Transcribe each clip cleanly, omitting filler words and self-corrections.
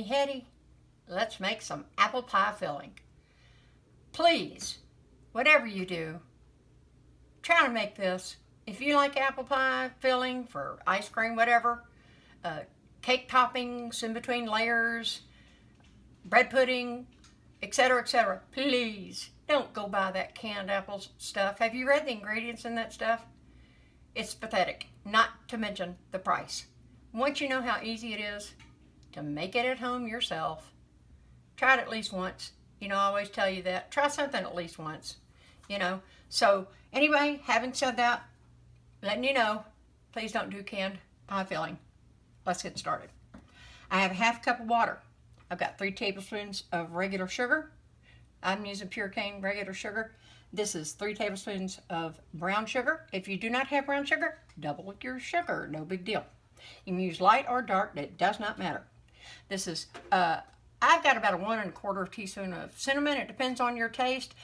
Hetty, let's make some apple pie filling. Please, whatever you do, try to make this. If you like apple pie filling for ice cream, whatever, cake toppings in between layers, bread pudding, etc., please don't go buy that canned apple stuff. Have you read the ingredients in that stuff? It's pathetic, not to mention the price. Once you know how easy it is to make it at home yourself, try it at least once. I always tell you that. Try something at least once, So anyway, having said that, letting you know, please don't do canned pie filling. Let's get started. I have a half cup of water. I've got 3 tablespoons of regular sugar. I'm using pure cane regular sugar. This is 3 tablespoons of brown sugar. If you do not have brown sugar, double your sugar. No big deal. You can use light or dark. It does not matter. This is, I've got about a 1 1/4 teaspoon of cinnamon. It depends on your taste.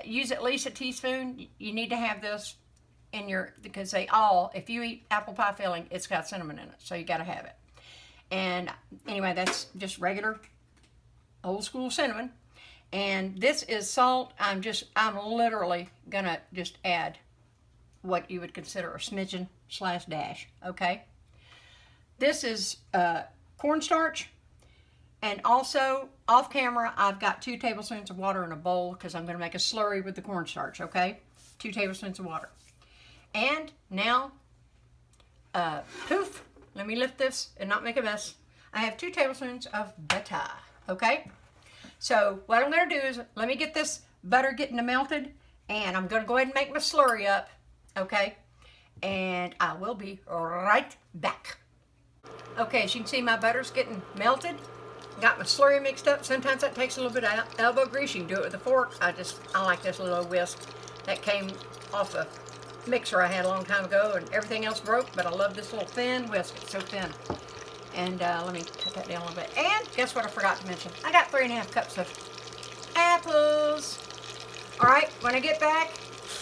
Use at least a teaspoon. You need to have this in your, because if you eat apple pie filling, it's got cinnamon in it. So you got to have it. And anyway, that's just regular old school cinnamon. And this is salt. I'm literally gonna just add what you would consider a smidgen / dash, okay? This is cornstarch. And also, off camera, I've got 2 tablespoons of water in a bowl because I'm gonna make a slurry with the cornstarch, okay? 2 tablespoons of water. And now, poof, let me lift this and not make a mess. I have 2 tablespoons of butter, okay? So what I'm gonna do is, let me get this butter getting melted, and I'm gonna go ahead and make my slurry up, okay? And I will be right back. Okay, as you can see, my butter's getting melted. Got my slurry mixed up. Sometimes that takes a little bit of elbow grease. You can do it with a fork. I like this little whisk that came off a mixer I had a long time ago, and everything else broke, but I love this little thin whisk. It's so thin. And let me cut that down a little bit. And guess what I forgot to mention? I got 3 1/2 cups of apples. All right, when I get back,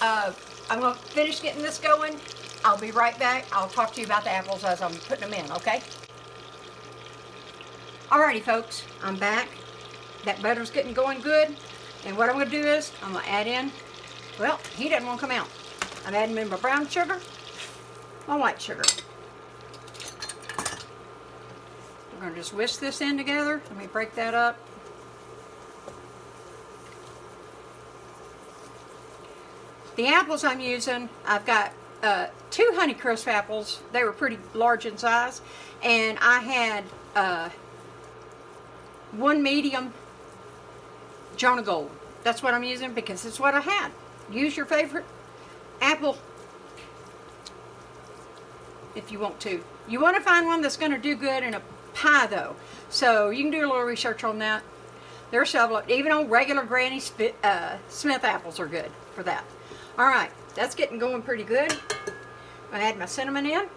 I'm gonna finish getting this going. I'll be right back. I'll talk to you about the apples as I'm putting them in, okay? Alrighty, folks, I'm back. That butter's getting going good. And what I'm gonna do is, I'm gonna add in, well, he doesn't want to come out. I'm adding in my brown sugar, my white sugar. We're gonna just whisk this in together. Let me break that up. The apples I'm using, I've got 2 Honeycrisp apples. They were pretty large in size. And I had 1 medium Jonagold. That's what I'm using because it's what I had. Use your favorite apple if you want to. You want to find one that's going to do good in a pie though. So you can do a little research on that. They're several, even on regular Granny Smith apples are good for that. Alright, that's getting going pretty good. I'm going to add my cinnamon in.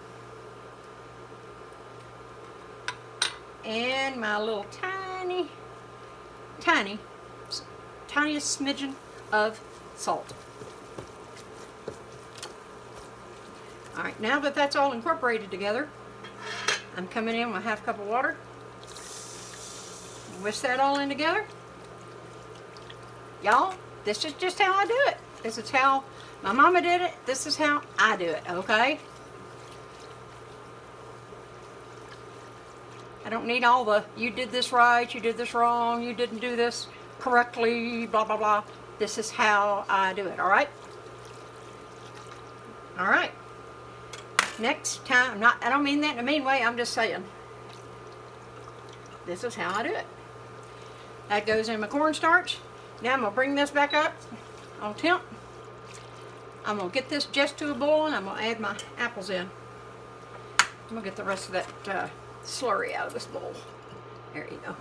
And my little tiniest smidgen of salt. Alright, now that that's all incorporated together, I'm coming in with a 1/2 cup of water. Whisk that all in together. Y'all, this is just how I do it. This is how my mama did it. This is how I do it, okay? I don't need all the, you did this right, you did this wrong, you didn't do this correctly, blah, blah, blah. This is how I do it, alright? Alright. Next time, I don't mean that in a mean way, I'm just saying. This is how I do it. That goes in my cornstarch. Now I'm going to bring this back up on temp. I'm going to get this just to a boil and I'm going to add my apples in. I'm going to get the rest of that slurry out of this bowl. There you go.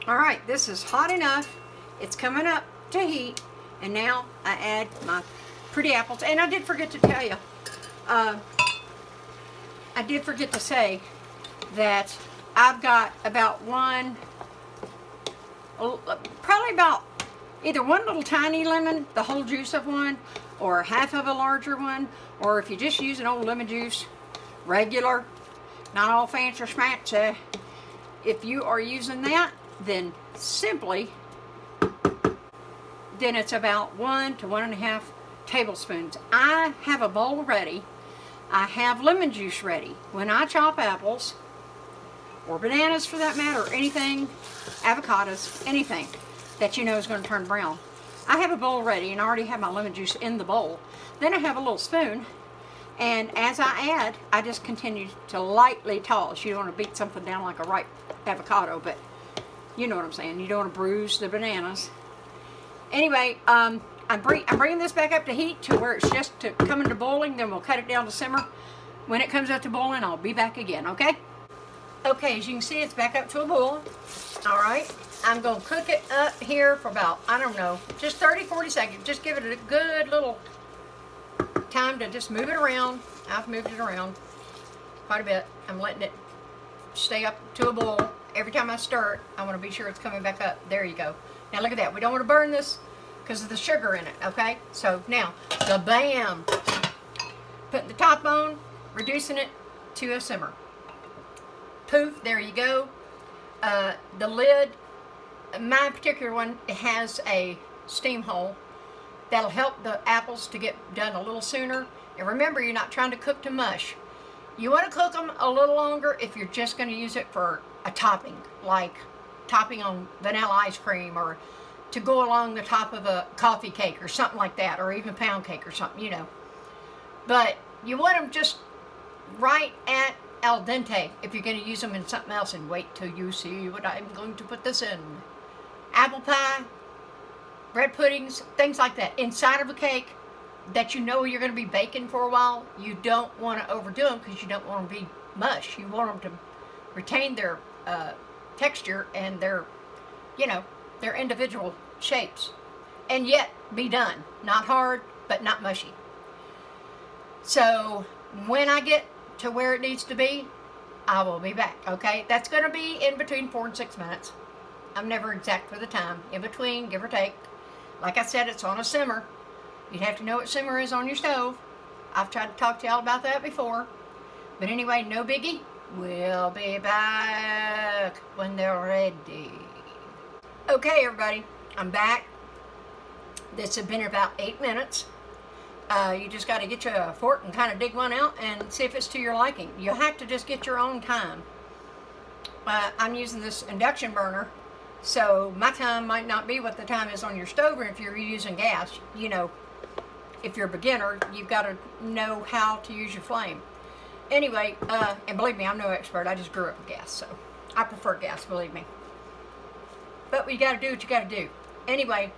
Alright, this is hot enough. It's coming up to heat. And now I add my pretty apples. And I did forget to tell you, I did forget to say that I've got about 1 probably about either one little tiny lemon, the whole juice of one, or half of a larger one, or if you just use an old lemon juice, regular, not all fancy or schmancy. If you are using that, then simply, then it's about 1 to 1.5 tablespoons. I have a bowl ready. I have lemon juice ready. When I chop apples, or bananas for that matter, or anything, avocados, anything that you know is going to turn brown, I have a bowl ready and I already have my lemon juice in the bowl. Then I have a little spoon, and as I add, I just continue to lightly toss. You don't want to beat something down like a ripe avocado, but you know what I'm saying. You don't want to bruise the bananas. Anyway, I'm bringing this back up to heat to where it's just to coming to boiling. Then we'll cut it down to simmer. When it comes up to boiling, I'll be back again, okay? Okay, as you can see, it's back up to a boil. All right, I'm going to cook it up here for about, I don't know, just 30, 40 seconds. Just give it a good little time to just move it around. I've moved it around quite a bit. I'm letting it stay up to a boil. Every time I stir it, I want to be sure it's coming back up. There you go. Now look at that. We don't want to burn this because of the sugar in it, okay? So now, the bam. Putting the top on, reducing it to a simmer. Poof, there you go. The lid, my particular one, it has a steam hole that'll help the apples to get done a little sooner. And remember, you're not trying to cook to mush. You want to cook them a little longer if you're just going to use it for a topping, like topping on vanilla ice cream, or to go along the top of a coffee cake or something like that, or even pound cake or something, you know. But you want them just right at al dente if you're going to use them in something else. And wait till you see what I'm going to put this in. Apple pie, bread puddings, things like that. Inside of a cake that you know you're going to be baking for a while, you don't want to overdo them because you don't want them to be mush. You want them to retain their texture and their, you know, their individual shapes, and yet be done. Not hard, but not mushy. So when I get to where it needs to be, I will be back, okay? That's going to be in between 4 and 6 minutes. I'm never exact for the time. In between, give or take. Like I said, it's on a simmer. You'd have to know what simmer is on your stove. I've tried to talk to y'all about that before. But anyway, no biggie. We'll be back when they're ready. Okay, everybody, I'm back. This has been about 8 minutes. You just got to get you a fork and kind of dig one out and see if it's to your liking. You have to just get your own time. I'm using this induction burner, so my time might not be what the time is on your stove, or if you're using gas. You know, if you're a beginner, you've got to know how to use your flame. Anyway, and believe me, I'm no expert. I just grew up with gas, so I prefer gas, believe me. But you got to do what you got to do. Anyway,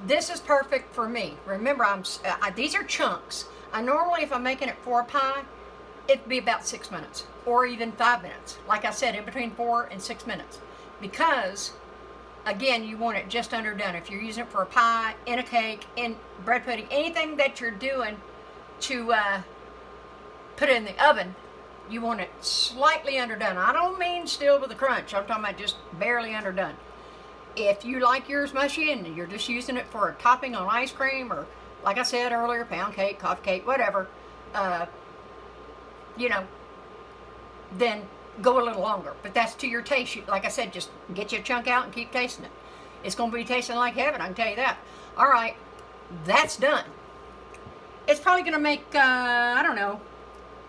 this is perfect for me. Remember, these are chunks. Normally, if I'm making it for a pie, it'd be about 6 minutes, or even 5 minutes. Like I said, in between 4 and 6 minutes. Because, again, you want it just underdone. If you're using it for a pie, in a cake, in bread pudding, anything that you're doing to put it in the oven, you want it slightly underdone. I don't mean still with a crunch. I'm talking about just barely underdone. If you like yours mushy and you're just using it for a topping on ice cream, or like I said earlier, pound cake, coffee cake, whatever, you know, then go a little longer. But that's to your taste. Like I said, just get your chunk out and keep tasting it. It's going to be tasting like heaven, I can tell you that. All right, that's done. It's probably going to make, I don't know,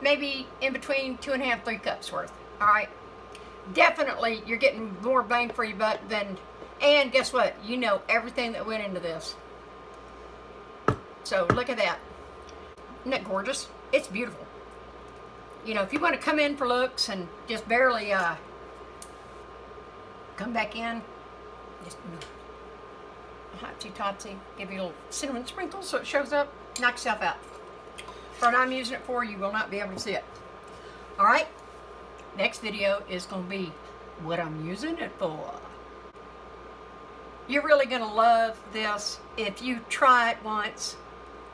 maybe in between 2.5, 3 cups worth. All right, definitely you're getting more bang for your buck than. And guess what? You know everything that went into this. So look at that. Isn't that gorgeous? It's beautiful. You know, if you want to come in for looks and just barely come back in, just hotsy-totsy, give you a little cinnamon sprinkle so it shows up, knock yourself out. For what I'm using it for, you will not be able to see it. All right? Next video is going to be what I'm using it for. You're really going to love this. If you try it once,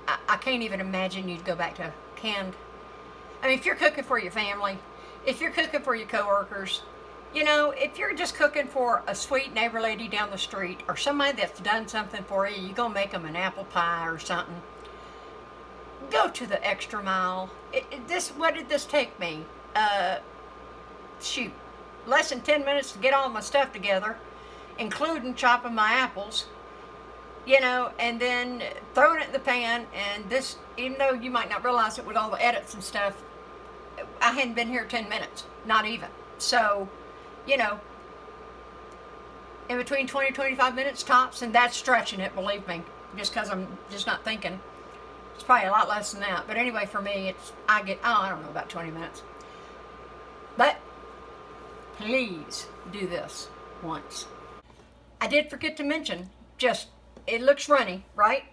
I can't even imagine you'd go back to canned. I mean, if you're cooking for your family, if you're cooking for your coworkers, You know, if you're just cooking for a sweet neighbor lady down the street or somebody that's done something for you, you're going to make them an apple pie or something, go to the extra mile. What did this take me? Shoot, less than 10 minutes to get all my stuff together, including chopping my apples, you know, and then throwing it in the pan. And this, even though you might not realize it with all the edits and stuff, I hadn't been here 10 minutes, not even. So, you know, in between 20 25 minutes tops, and that's stretching it, believe me, just because I'm just not thinking. It's probably a lot less than that. But anyway, for me, I don't know, about 20 minutes. But please do this once. I did forget to mention, it looks runny, right?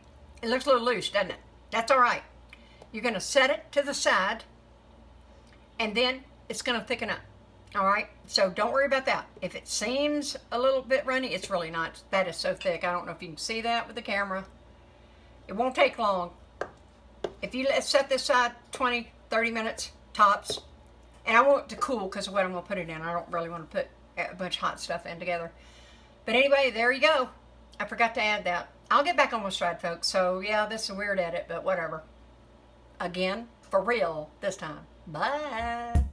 It looks a little loose, doesn't it? That's all right. You're going to set it to the side, and then it's going to thicken up. All right? So don't worry about that. If it seems a little bit runny, it's really not. That is so thick. I don't know if you can see that with the camera. It won't take long. If you set this aside 20, 30 minutes tops, and I want it to cool because of what I'm going to put it in. I don't really want to put a bunch of hot stuff in together. But anyway, there you go. I forgot to add that. I'll get back on my stride, folks. So, yeah, this is a weird edit, but whatever. Again, for real this time. Bye.